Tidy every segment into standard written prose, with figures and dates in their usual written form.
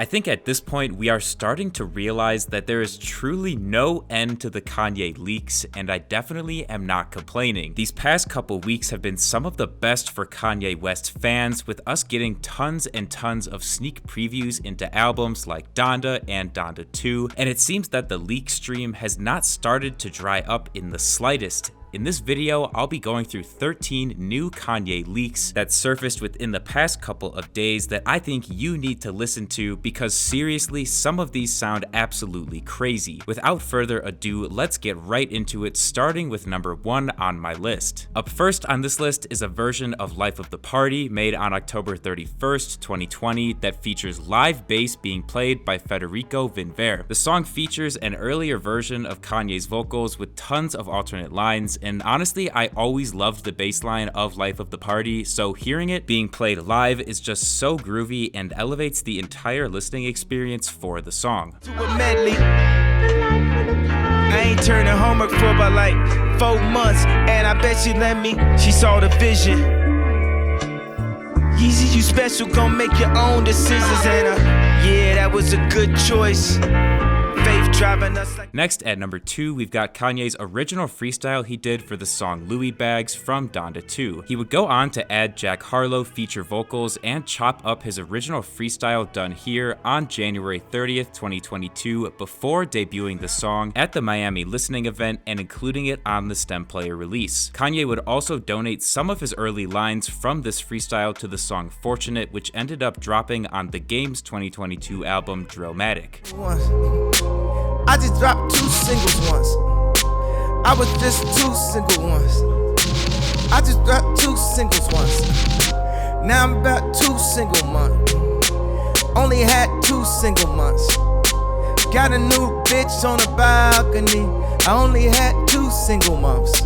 I think at this point we are starting to realize that there is truly no end to the Kanye leaks, and I definitely am not complaining. These past couple weeks have been some of the best for Kanye West fans, with us getting tons and tons of sneak previews into albums like Donda and Donda 2, and it seems that the leak stream has not started to dry up in the slightest. In this video, I'll be going through 13 new Kanye leaks that surfaced within the past couple of days that I think you need to listen to, because seriously, some of these sound absolutely crazy. Without further ado, let's get right into it, starting with number 1 on my list. Up first on this list is a version of Life of the Party made on October 31st, 2020 that features live bass being played by Federico Vinver. The song features an earlier version of Kanye's vocals with tons of alternate lines, and honestly, I always loved the bass line of Life of the Party, so hearing it being played live is just so groovy and elevates the entire listening experience for the song. I ain't turning homework for about like 4 months, and I bet she let me, she saw the vision. Yeezy, you special, gon' make your own decisions, and yeah, that was a good choice. Next at number 2, we've got Kanye's original freestyle he did for the song Louis Bags from Donda 2. He would go on to add Jack Harlow feature vocals and chop up his original freestyle done here on January 30th, 2022 before debuting the song at the Miami listening event and including it on the Stem Player release. Kanye would also donate some of his early lines from this freestyle to the song Fortunate, which ended up dropping on the Game's 2022 album Thematic. I just dropped 2 singles once. I was just 2 single ones. I just dropped 2 singles once. Now I'm about 2 single months. Only had 2 single months. Got a new bitch on the balcony. I only had 2 single months.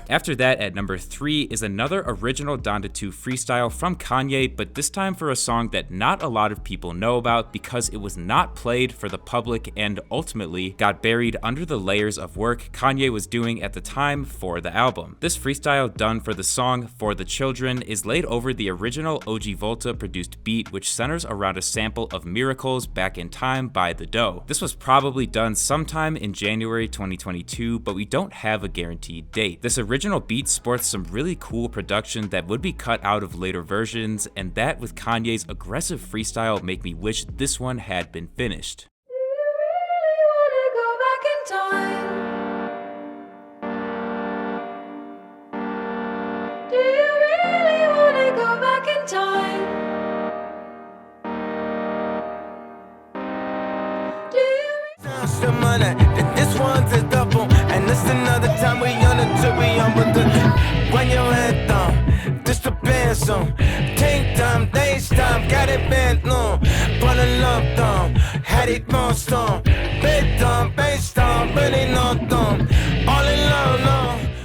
After that, at number 3 is another original Donda 2 freestyle from Kanye, but this time for a song that not a lot of people know about because it was not played for the public and ultimately got buried under the layers of work Kanye was doing at the time for the album. This freestyle done for the song For the Children is laid over the original Ojivolta produced beat, which centers around a sample of Miracles Back in Time by The Doe. This was probably done sometime in January 2022, but we don't have a guaranteed date. This original beat sports some really cool production that would be cut out of later versions, and that with Kanye's aggressive freestyle make me wish this one had been finished. Do you really wanna go back in time? Do you the money, this one's a double, and this another time we on it till we on with the when your head down, this the band song. Take time, days time, got it bent no, but a lump down, had it most on, bed down, bass down, really not done, all in love no.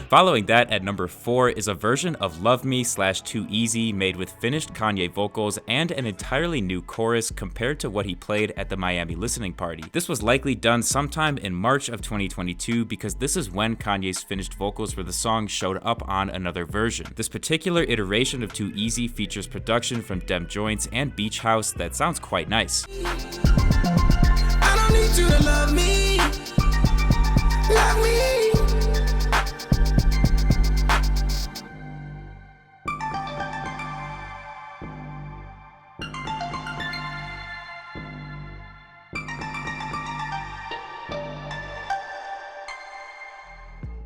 Following that, at number 4 is a version of Love Me / Too Easy made with finished Kanye vocals and an entirely new chorus compared to what he played at the Miami listening party. This was likely done sometime in March of 2022 because this is when Kanye's finished vocals for the song showed up on another version. This particular iteration of Too Easy features production from Dem Joints and Beach House that sounds quite nice. I don't need you to love me. Love me.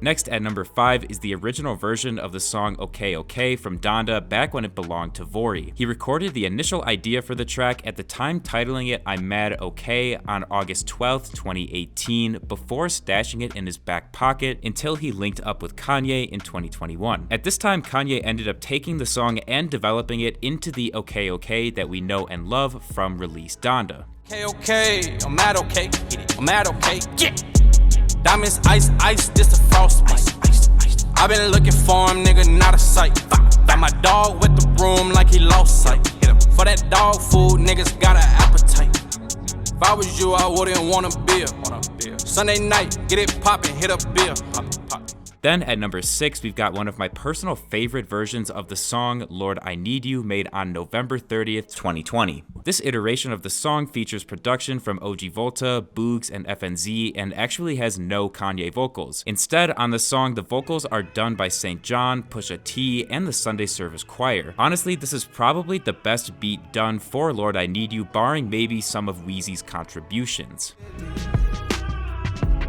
Next at number 5 is the original version of the song Okay Okay from Donda back when it belonged to Vori. He recorded the initial idea for the track at the time titling it I'm Mad Okay on August 12th, 2018 before stashing it in his back pocket until he linked up with Kanye in 2021. At this time, Kanye ended up taking the song and developing it into the Okay Okay that we know and love from release Donda. Okay, okay, I'm mad okay, I'm mad okay, yeah. Diamonds, ice, ice, this a frostbite. I been looking for him, nigga, not a sight. Got my dog with the broom like he lost sight. For that dog food, niggas got an appetite. If I was you, I wouldn't want a beer. Sunday night, get it poppin', hit a beer. Then at number 6, we've got one of my personal favorite versions of the song Lord I Need You, made on November 30th, 2020. This iteration of the song features production from Ojivolta, Boogs, and FNZ, and actually has no Kanye vocals. Instead, on the song, the vocals are done by St. John, Pusha T, and the Sunday Service Choir. Honestly, this is probably the best beat done for Lord I Need You, barring maybe some of Weezy's contributions.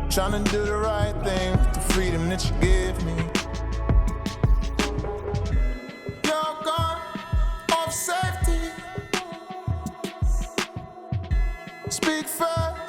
Trying to do the right thing with the freedom that you give me. You're gone off safety. Speak first.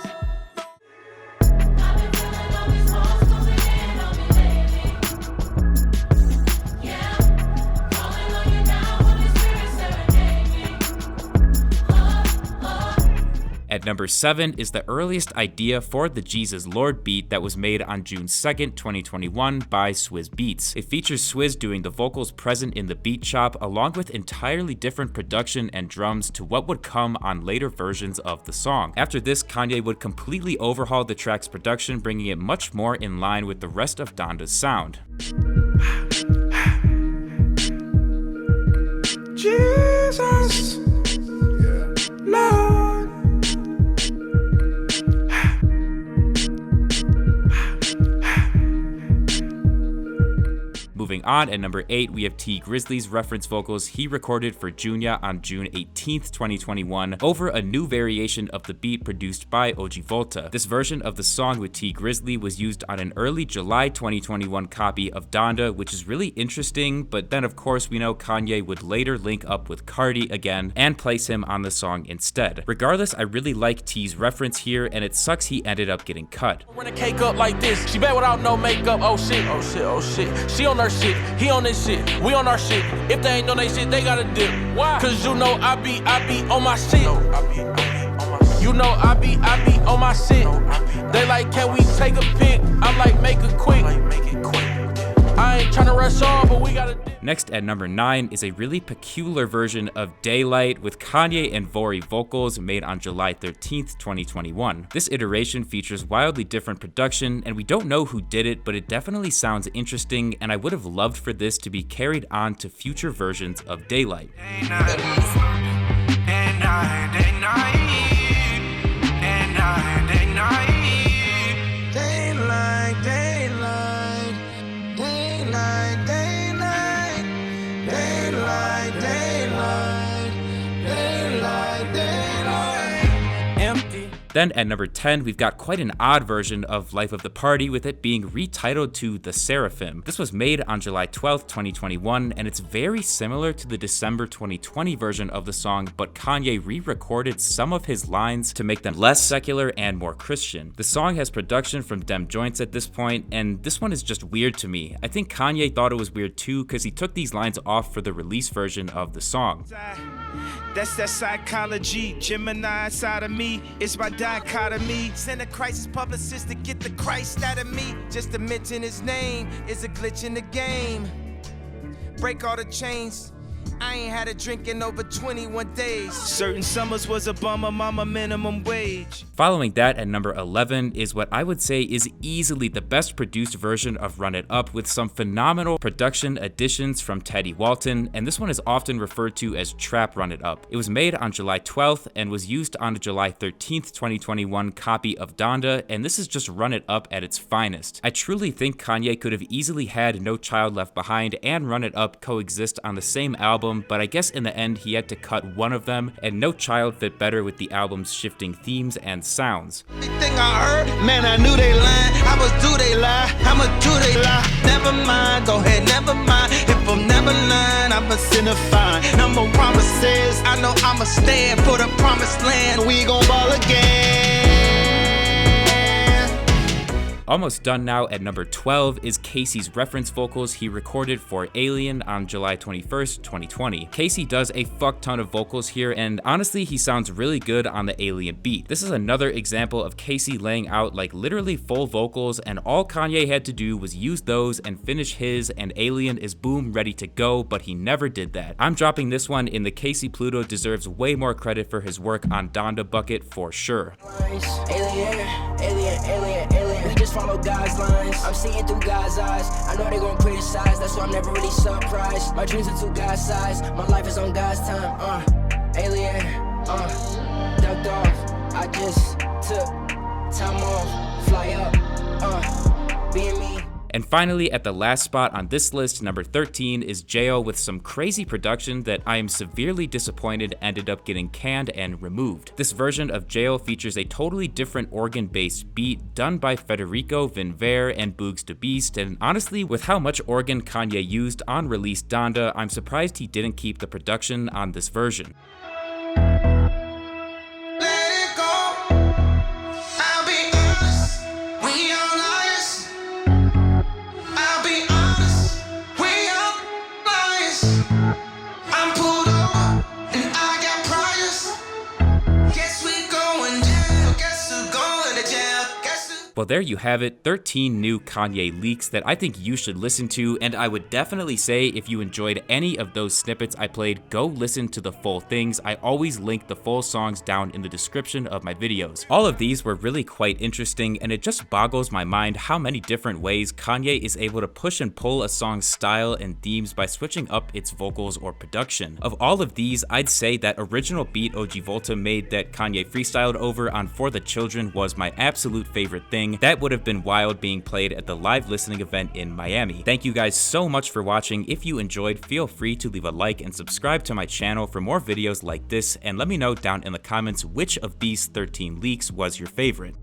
At number 7 is the earliest idea for the Jesus Lord beat that was made on June 2nd, 2021 by Swizz Beatz. It features Swizz doing the vocals present in the beat shop along with entirely different production and drums to what would come on later versions of the song. After this, Kanye would completely overhaul the track's production, bringing it much more in line with the rest of Donda's sound. Jesus, Lord. Moving on, at number 8, we have T Grizzly's reference vocals he recorded for Junior on June 18th, 2021, over a new variation of the beat produced by Ojivolta. This version of the song with T Grizzly was used on an early July 2021 copy of Donda, which is really interesting, but then of course we know Kanye would later link up with Cardi again and place him on the song instead. Regardless, I really like T's reference here, and it sucks he ended up getting cut. Run a cake up like this. She bad without no makeup. Oh shit, oh shit, oh shit. She on her shit, he on this shit, we on our shit. If they ain't on they shit, they gotta dip. Why? Cause you know I be on my shit. You know I be on my shit. They like, can we take a pic? I'm like, make it quick. I ain't tryna rush on, but we gotta dip. Next at number 9 is a really peculiar version of Daylight with Kanye and Vori vocals made on July 13th, 2021. This iteration features wildly different production, and we don't know who did it, but it definitely sounds interesting, and I would have loved for this to be carried on to future versions of Daylight. Then at number 10, we've got quite an odd version of Life of the Party, with it being retitled to The Seraphim. This was made on July 12th, 2021, and it's very similar to the December 2020 version of the song, but Kanye re-recorded some of his lines to make them less secular and more Christian. The song has production from Dem Joints at this point, and this one is just weird to me. I think Kanye thought it was weird too, because he took these lines off for the release version of the song. That's that psychology, Gemini side of me, it's my dichotomy. Send a crisis publicist to get the Christ out of me. Just to mention his name is a glitch in the game. Break all the chains, I ain't had a drink in over 21 days. Certain summers was a bummer, mama minimum wage. Following that, at number 11 is what I would say is easily the best produced version of Run It Up, with some phenomenal production additions from Teddy Walton, and this one is often referred to as Trap Run It Up. It was made on July 12th and was used on the July 13th, 2021 copy of Donda, and this is just Run It Up at its finest. I truly think Kanye could have easily had No Child Left Behind and Run It Up coexist on the same album, but I guess in the end he had to cut one of them, and No Child fit better with the album's shifting themes and sounds. Everything I heard, man, I knew they lying. How much do they lie? How much do they lie? Never mind, go ahead, never mind. If I'm never lying, I'm a sinner fine. Number promises, I know I'ma stand for the promised land. We gon' ball again. Almost done now, at number 12 is Casey's reference vocals he recorded for Alien on July 21st, 2020. Casey does a fuck ton of vocals here, and honestly he sounds really good on the Alien beat. This is another example of Casey laying out like literally full vocals, and all Kanye had to do was use those and finish his, and Alien is boom ready to go, but he never did that. I'm dropping this one in the Casey Pluto deserves way more credit for his work on Donda bucket for sure. Alien, alien, alien, alien. We just follow God's lines. I'm seeing through God's eyes. I know they gon' criticize, that's why I'm never really surprised. My dreams are too God-sized, my life is on God's time. Alien, ducked off. I just took time off, fly up, being me. And finally, at the last spot on this list, number 13, is J.O. with some crazy production that I am severely disappointed ended up getting canned and removed. This version of J.O. features a totally different organ-based beat done by Federico Vinver and Boogs the Beast, and honestly, with how much organ Kanye used on release Donda, I'm surprised he didn't keep the production on this version. Well, there you have it, 13 new Kanye leaks that I think you should listen to, and I would definitely say if you enjoyed any of those snippets I played, go listen to the full things. I always link the full songs down in the description of my videos. All of these were really quite interesting, and it just boggles my mind how many different ways Kanye is able to push and pull a song's style and themes by switching up its vocals or production. Of all of these, I'd say that original beat Ojivolta made that Kanye freestyled over on For the Children was my absolute favorite thing. That would have been wild being played at the live listening event in Miami. Thank you guys so much for watching. If you enjoyed, feel free to leave a like and subscribe to my channel for more videos like this, and let me know down in the comments which of these 13 leaks was your favorite.